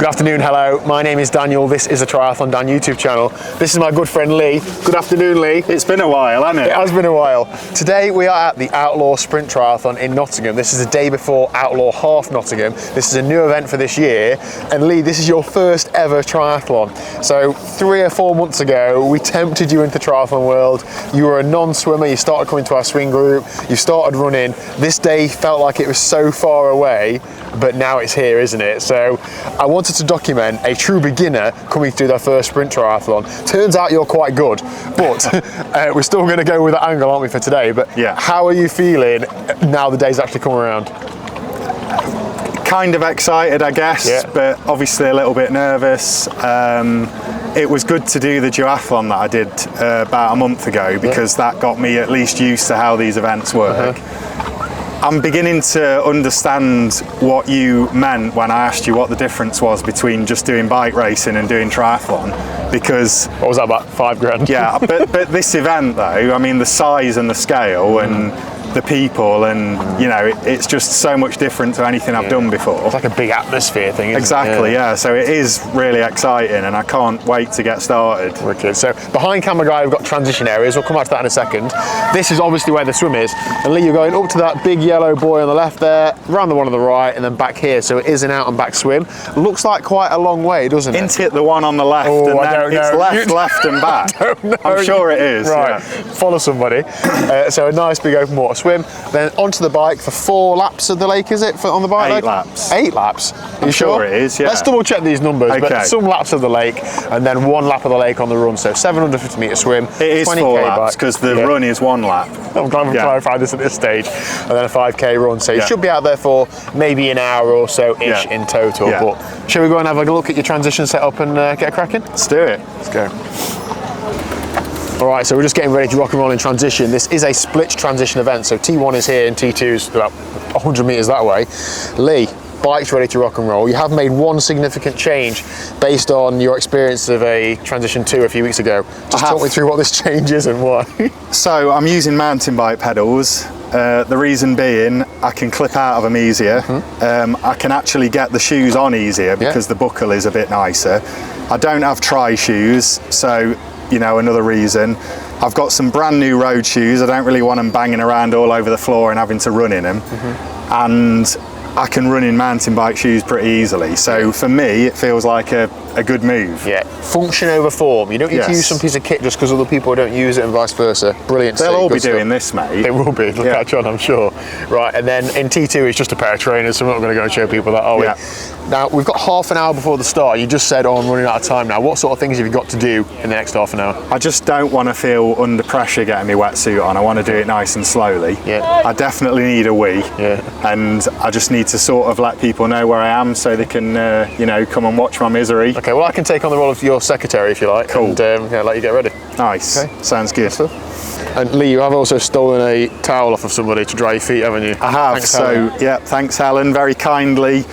Good afternoon, hello. My name is Daniel. This is the TriathlonDan YouTube channel. This is my good friend Lee. Good afternoon, Lee. It's been a while, hasn't it? It has been a while. Today we are at the Outlaw Sprint Triathlon in Nottingham. This is the day before Outlaw Half Nottingham. This is a new event for this year. And Lee, this is your first ever triathlon. So 3 or 4 months ago, we tempted you into the triathlon world. You were a non-swimmer. You started coming to our swing group. You started running. This day felt like it was so far away, but now it's here, isn't it? So I wanted to document a true beginner coming through their first sprint triathlon. Turns out you're quite good, but we're still going to go with that angle, aren't we, for today? But yeah, how are you feeling now the day's actually come around? Kind of excited, I guess, but obviously a little bit nervous. It was good to do the duathlon that I did about a month ago, because that got me at least used to how these events work. I'm beginning to understand what you meant when I asked you what the difference was between just doing bike racing and doing triathlon, because... What was that, about 5 grand? Yeah, but this event though, I mean the size and the scale and the people, and you know, it's just so much different to anything I've done before. It's like a big atmosphere thing, isn't exactly, it? yeah. So it is really exciting and I can't wait to get started. Wicked. So behind camera guy, we've got transition areas. We'll come back to that in a second. This is obviously where the swim is. And Lee, you're going up to that big yellow buoy on the left there, around the one on the right, and then back here. So it is an out and back swim. Looks like quite a long way, doesn't it? Isn't it the one on the left? Oh, and I don't know. It's left and back. I don't know. I'm sure it is. Right, yeah. follow somebody. So a nice big open water swim. Then onto the bike for 4 laps of the lake, is it, on the bike? 8 laps. 8 laps? Are you sure it is, yeah. Let's double check these numbers, okay. But some laps of the lake and then 1 lap of the lake on the run. So 750 metre swim, it is 20k 4 laps, bike. because the run is 1 lap. I'm glad we've clarified this at this stage. And then a 5k run. So you should be out there for maybe an hour or so-ish in total. But shall we go and have a look at your transition setup and get cracking? Let's do it. Let's go. All right, so we're just getting ready to rock and roll in transition. This is a split transition event, so T1 is here and T2 is about 100 metres that way. Lee, bike's ready to rock and roll. You have made one significant change based on your experience of a transition 2 a few weeks ago. Just talk me through what this change is and why. So I'm using mountain bike pedals. The reason being, I can clip out of them easier. I can actually get the shoes on easier because the buckle is a bit nicer. I don't have tri shoes, so you know, another reason. I've got some brand new road shoes. I don't really want them banging around all over the floor and having to run in them. And I can run in mountain bike shoes pretty easily. So for me, it feels like a good move. Yeah, function over form. You don't need to use some piece of kit just because other people don't use it and vice versa. Brilliant. They'll all be doing this, mate. They will be. They'll catch on, I'm sure. Right, and then in T2, it's just a pair of trainers, so we're not going to go and show people that, are we? Now, we've got half an hour before the start. You just said, oh, I'm running out of time now. What sort of things have you got to do in the next half an hour? I just don't want to feel under pressure getting my wetsuit on. I want to do it nice and slowly. I definitely need a wee. And I just need to sort of let people know where I am so they can, you know, come and watch my misery. Okay, well, I can take on the role of your secretary if you like. Cool. And let you get ready. Nice. Okay. Sounds good. And Lee, you have also stolen a towel off of somebody to dry your feet, haven't you? I have. Thanks, Helen. Yeah, thanks, Helen. Very kindly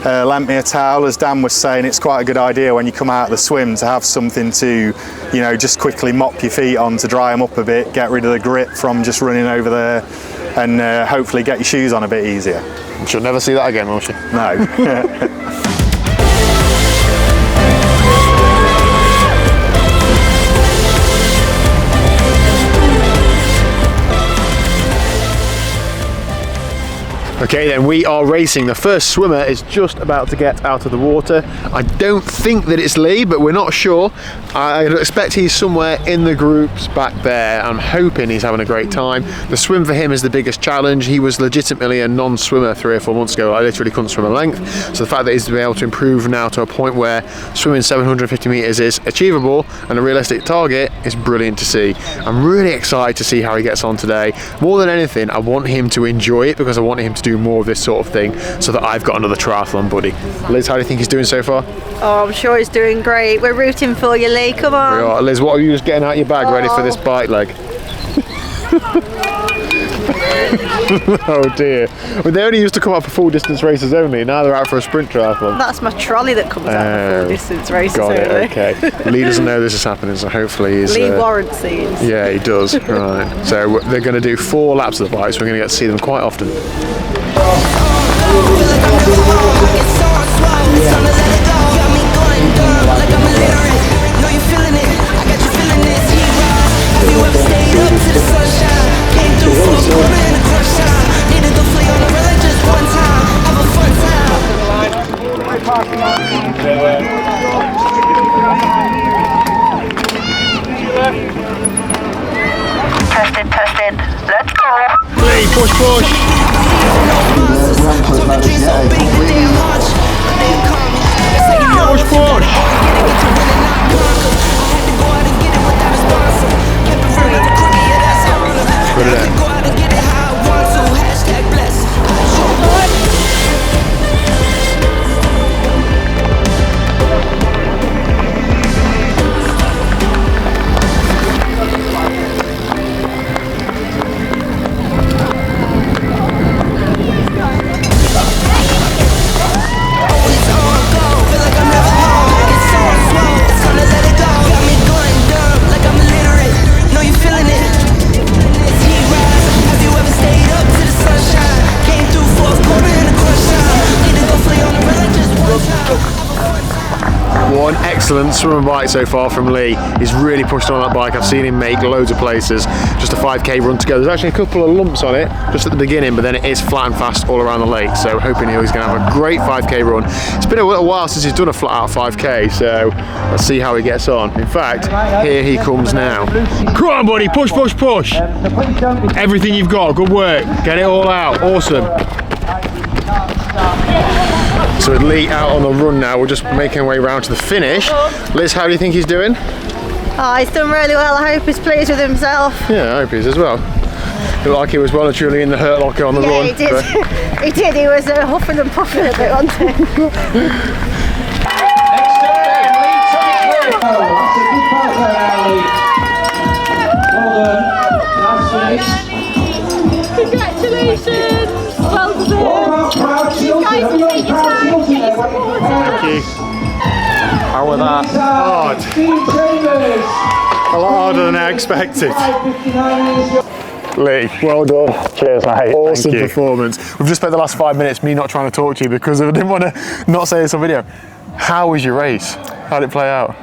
lent me a towel. As Dan was saying, it's quite a good idea when you come out of the swim to have something to, you know, just quickly mop your feet on to dry them up a bit, get rid of the grip from just running over there, and hopefully get your shoes on a bit easier. She'll never see that again, will she? No. Okay, then we are racing. The first swimmer is just about to get out of the water. I don't think that it's Lee, but we're not sure. I expect he's somewhere in the groups back there. I'm hoping he's having a great time. The swim for him is the biggest challenge. He was legitimately a non-swimmer 3 or 4 months ago. I literally couldn't swim a length. So the fact that he's been able to improve now to a point where swimming 750 meters is achievable and a realistic target is brilliant to see. I'm really excited to see how he gets on today. More than anything, I want him to enjoy it because I want him to do more of this sort of thing so that I've got another triathlon buddy. Liz, how do you think he's doing so far? Oh, I'm sure he's doing great. We're rooting for you, Lee. Come on. We are. Liz, what are you just getting out your bag ready for this bike leg? Oh dear. Well, they only used to come out for full distance races only. Now they're out for a sprint triathlon. That's my trolley that comes out for full distance races got it, only. Okay. Lee doesn't know this is happening, so hopefully he's... Lee warrants these. Yeah, he does. Right. So they're going to do 4 laps of the bike, so we're going to get to see them quite often. Feel like I'm Testing. Let's go. Lee, push. Push. Put it in. One excellent swim and bike so far from Lee. He's really pushed on that bike. I've seen him make loads of places. Just a 5k run to go. There's actually a couple of lumps on it just at the beginning, but then it is flat and fast all around the lake. So hoping he's going to have a great 5k run. It's been a little while since he's done a flat out 5k, so let's see how he gets on. In fact, here he comes now. Come on, buddy, push. Everything you've got, good work. Get it all out, awesome. So with Lee out on the run now, we're just making our way round to the finish. Liz, how do you think he's doing? Oh, he's done really well. I hope he's pleased with himself. Yeah, I hope he is as well. Looked like he was well and truly in the hurt locker on the run. Yeah, he did. He did. He was huffing and puffing a bit, wasn't he? Congratulations! Well deserved. You guys have taken time to get your support. Thank you. How was that? Hard. A lot harder than I expected. Lee, well done. Cheers, mate. Awesome performance. We've just spent the last 5 minutes me not trying to talk to you because I didn't want to not say this on video. How was your race? How did it play out?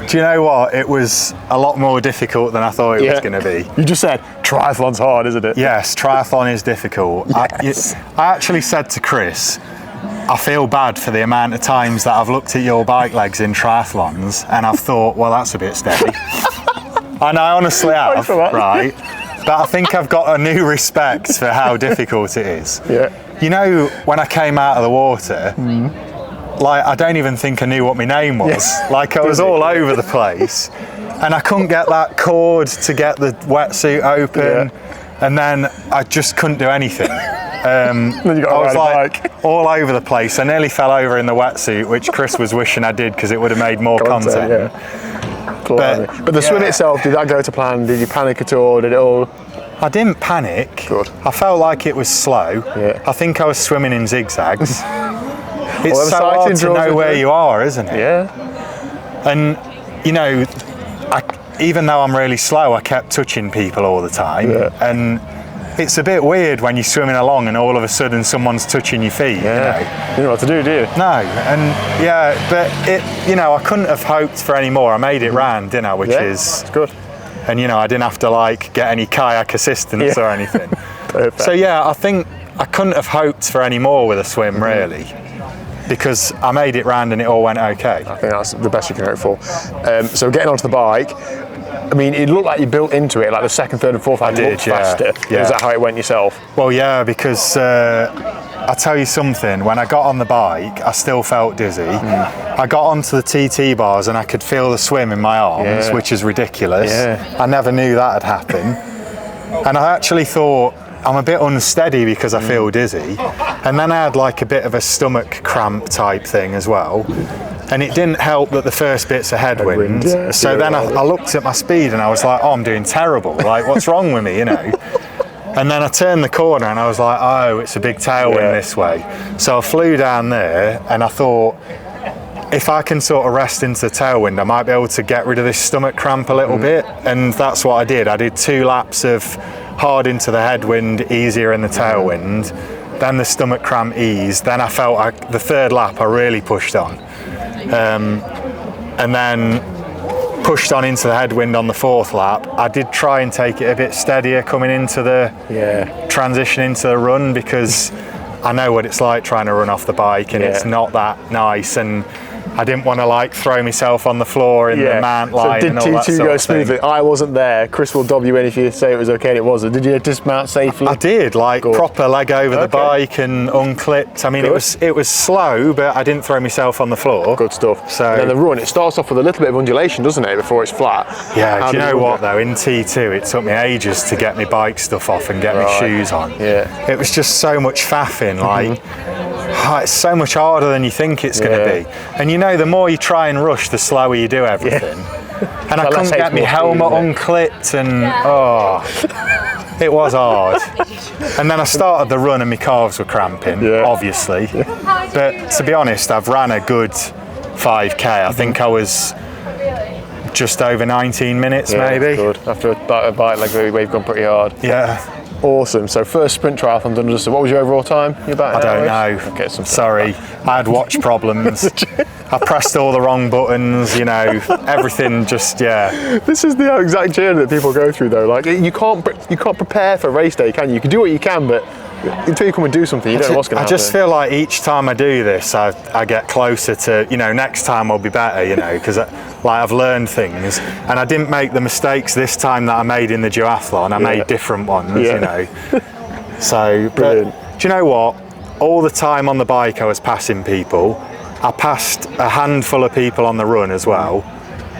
Do you know what? It was a lot more difficult than I thought it was going to be. You just said triathlon's hard, isn't it? Yes, triathlon is difficult. Yes. I actually said to Chris, I feel bad for the amount of times that I've looked at your bike legs in triathlons and I've thought, well, that's a bit steady. And I honestly have, right? But I think I've got a new respect for how difficult it is. Yeah. You know, when I came out of the water, like, I don't even think I knew what my name was. Yes. Like, I was all over the place. And I couldn't get that cord to get the wetsuit open. And then I just couldn't do anything. Then you got I was like all over the place. I nearly fell over in the wetsuit, which Chris was wishing I did because it would have made more content. Yeah. But the swim itself, did that go to plan? Did you panic at all? Did it all? I didn't panic. Good. I felt like it was slow. Yeah. I think I was swimming in zigzags. It's Well, so hard to know where you. you are, isn't it? Yeah. And, you know, even though I'm really slow, I kept touching people all the time. Yeah. And it's a bit weird when you're swimming along and all of a sudden someone's touching your feet. Yeah. You know? You don't know what to do you? No, and yeah, but I couldn't have hoped for any more. I made it round, didn't I? Which is it's good. And I didn't have to like get any kayak assistance or anything. Perfect. So yeah, I think I couldn't have hoped for any more with a swim really, because I made it round and it all went okay. I think that's the best you can hope for. So getting onto the bike, I mean, it looked like you built into it, like the second, third and fourth had looked faster. Yeah. Is that how it went yourself? Well, yeah, because I'll tell you something, when I got on the bike, I still felt dizzy. I got onto the TT bars and I could feel the swim in my arms, which is ridiculous. Yeah. I never knew that had happened. And I actually thought, I'm a bit unsteady because I feel dizzy. And then I had like a bit of a stomach cramp type thing as well. And it didn't help that the first bit's a headwind. So then I looked at my speed and I was like, oh, I'm doing terrible. Like, what's wrong with me, And then I turned the corner and I was like, oh, it's a big tailwind this way. So I flew down there and I thought, if I can sort of rest into the tailwind, I might be able to get rid of this stomach cramp a little bit. And that's what I did. I did 2 laps of hard into the headwind, easier in the tailwind. Then the stomach cramp eased. Then I felt like the 3rd lap I really pushed on. And then pushed on into the headwind on the 4th lap. I did try and take it a bit steadier coming into the transition into the run, because I know what it's like trying to run off the bike, and it's not that nice, and I didn't want to like throw myself on the floor in the mount line and all that did T2 sort go of thing. smoothly? I wasn't there. Chris will dob you in if you say it was okay and it wasn't. Did you dismount safely? I did, like Good. proper leg over the bike and unclipped. I mean, it was slow, but I didn't throw myself on the floor. Good stuff. So and then the run, it starts off with a little bit of undulation, doesn't it, before it's flat? Yeah, How do you did know run what go? though? In T2, it took me ages to get my bike stuff off and get my shoes on. Yeah. It was just so much faffing, like, it's so much harder than you think it's going to be. And you know, the more you try and rush, the slower you do everything. And I couldn't get my helmet unclipped, and it was hard. And then I started the run and my calves were cramping, obviously. But to be honest, I've ran a good 5K. I think I was just over 19 minutes maybe. Good. After a bike like we've gone pretty hard. Yeah. Awesome. So first sprint triathlon done. So what was your overall time? You about? I don't know. Okay, sorry. I had watch problems. I pressed all the wrong buttons. You know, everything just This is the exact journey that people go through, though. Like you can't prepare for race day, can you? You can do what you can, but until you come and do something, you don't know what's going to happen. I just feel like each time I do this, I get closer to, you know, next time I'll be better, you know, because I've learned things, and I didn't make the mistakes this time that I made in the duathlon. I made different ones, you know. So, but do you know what? All the time on the bike I was passing people. I passed a handful of people on the run as well.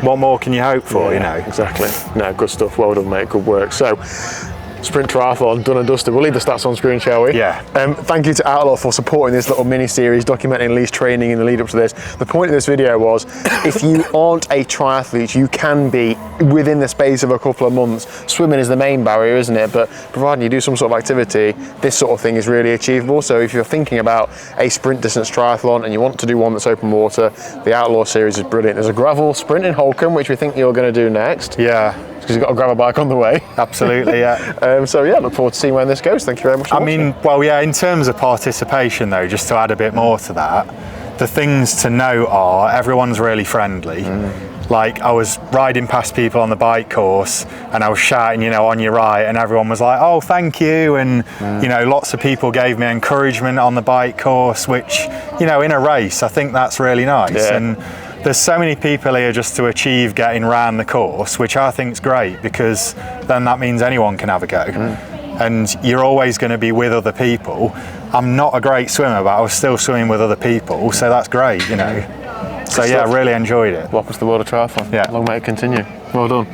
What more can you hope for, you know? Exactly. No, good stuff. Well done, mate. Good work. So, sprint triathlon done and dusted. We'll leave the stats on screen, shall we? Yeah. Thank you to Outlaw for supporting this little mini series documenting Lee's training in the lead up to this. The point of this video was, if you aren't a triathlete, you can be within the space of a couple of months. Swimming is the main barrier, isn't it? But providing you do some sort of activity, this sort of thing is really achievable. So if you're thinking about a sprint distance triathlon and you want to do one that's open water, the Outlaw series is brilliant. There's a gravel sprint in Holcombe, which we think you're going to do next. Yeah. Because you've got a gravel bike on the way. Absolutely, yeah. So yeah, look forward to seeing where this goes. Thank you very much for watching. mean, well, yeah, in terms of participation though, just to add a bit more to that, the things to note are everyone's really friendly. Like, I was riding past people on the bike course and I was shouting, you know, on your right, and everyone was like, oh, thank you. And, you know, lots of people gave me encouragement on the bike course, which, you know, in a race, I think that's really nice. Yeah. And there's so many people here just to achieve getting round the course, which I think is great, because then that means anyone can have a go. And you're always going to be with other people. I'm not a great swimmer, but I was still swimming with other people, so that's great, you know. So yeah, I really enjoyed it. Welcome to the world of triathlon. Yeah. Long may it continue. Well done.